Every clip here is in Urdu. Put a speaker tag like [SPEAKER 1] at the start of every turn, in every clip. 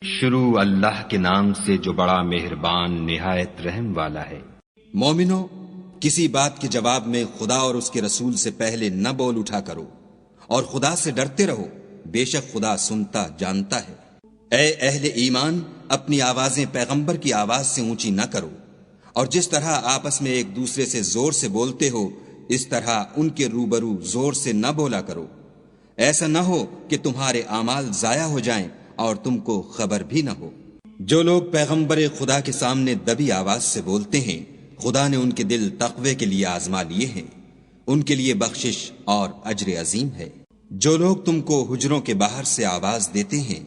[SPEAKER 1] شروع اللہ کے نام سے جو بڑا مہربان نہایت رحم والا ہے۔
[SPEAKER 2] مومنو، کسی بات کے جواب میں خدا اور اس کے رسول سے پہلے نہ بول اٹھا کرو، اور خدا سے ڈرتے رہو، بے شک خدا سنتا جانتا ہے۔ اے اہل ایمان، اپنی آوازیں پیغمبر کی آواز سے اونچی نہ کرو، اور جس طرح آپس میں ایک دوسرے سے زور سے بولتے ہو اس طرح ان کے روبرو زور سے نہ بولا کرو، ایسا نہ ہو کہ تمہارے اعمال ضائع ہو جائیں اور تم کو خبر بھی نہ ہو۔ جو لوگ پیغمبر خدا کے سامنے دبی آواز سے بولتے ہیں، خدا نے ان کے دل تقوی کے لیے آزما لیے ہیں، ان کے لیے بخشش اور اجر عظیم ہے۔ جو لوگ تم کو حجروں کے باہر سے آواز دیتے ہیں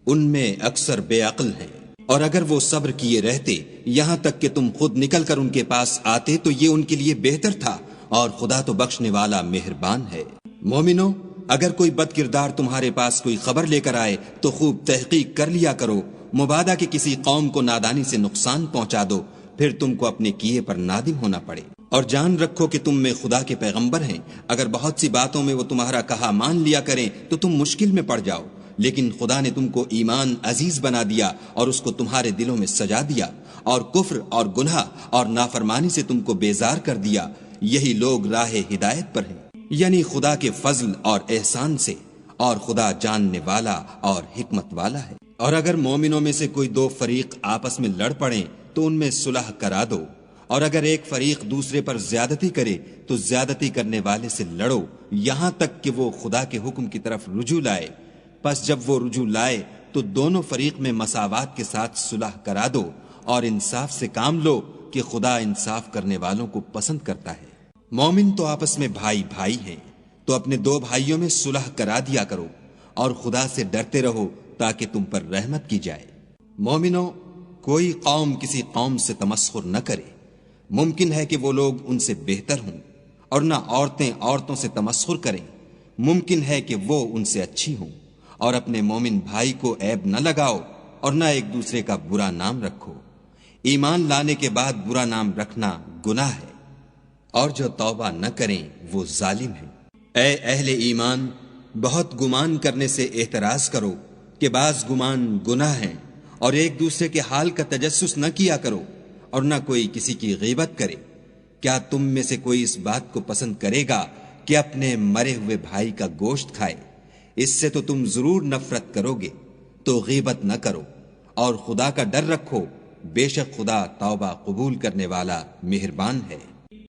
[SPEAKER 2] ان میں اکثر بے عقل ہیں، اور اگر وہ صبر کیے رہتے یہاں تک کہ تم خود نکل کر ان کے پاس آتے تو یہ ان کے لیے بہتر تھا، اور خدا تو بخشنے والا مہربان ہے۔ مومنو، اگر کوئی بد کردار تمہارے پاس کوئی خبر لے کر آئے تو خوب تحقیق کر لیا کرو، مبادا کہ کسی قوم کو نادانی سے نقصان پہنچا دو، پھر تم کو اپنے کیے پر نادم ہونا پڑے۔ اور جان رکھو کہ تم میں خدا کے پیغمبر ہیں، اگر بہت سی باتوں میں وہ تمہارا کہا مان لیا کریں تو تم مشکل میں پڑ جاؤ، لیکن خدا نے تم کو ایمان عزیز بنا دیا اور اس کو تمہارے دلوں میں سجا دیا، اور کفر اور گناہ اور نافرمانی سے تم کو بیزار کر دیا۔ یہی لوگ راہ ہدایت پر ہیں، یعنی خدا کے فضل اور احسان سے، اور خدا جاننے والا اور حکمت والا ہے۔ اور اگر مومنوں میں سے کوئی دو فریق آپس میں لڑ پڑیں تو ان میں صلح کرا دو، اور اگر ایک فریق دوسرے پر زیادتی کرے تو زیادتی کرنے والے سے لڑو، یہاں تک کہ وہ خدا کے حکم کی طرف رجوع لائے۔ پس جب وہ رجوع لائے تو دونوں فریق میں مساوات کے ساتھ صلح کرا دو، اور انصاف سے کام لو کہ خدا انصاف کرنے والوں کو پسند کرتا ہے۔ مومن تو آپس میں بھائی بھائی ہیں، تو اپنے دو بھائیوں میں صلح کرا دیا کرو، اور خدا سے ڈرتے رہو تاکہ تم پر رحمت کی جائے۔ مومنو، کوئی قوم کسی قوم سے تمسخر نہ کرے، ممکن ہے کہ وہ لوگ ان سے بہتر ہوں، اور نہ عورتیں عورتوں سے تمسخر کریں، ممکن ہے کہ وہ ان سے اچھی ہوں۔ اور اپنے مومن بھائی کو عیب نہ لگاؤ، اور نہ ایک دوسرے کا برا نام رکھو۔ ایمان لانے کے بعد برا نام رکھنا گناہ ہے، اور جو توبہ نہ کریں وہ ظالم ہیں۔ اے اہل ایمان، بہت گمان کرنے سے احتراز کرو کہ بعض گمان گناہ ہیں، اور ایک دوسرے کے حال کا تجسس نہ کیا کرو، اور نہ کوئی کسی کی غیبت کرے۔ کیا تم میں سے کوئی اس بات کو پسند کرے گا کہ اپنے مرے ہوئے بھائی کا گوشت کھائے؟ اس سے تو تم ضرور نفرت کرو گے، تو غیبت نہ کرو، اور خدا کا ڈر رکھو، بے شک خدا توبہ قبول کرنے والا مہربان ہے۔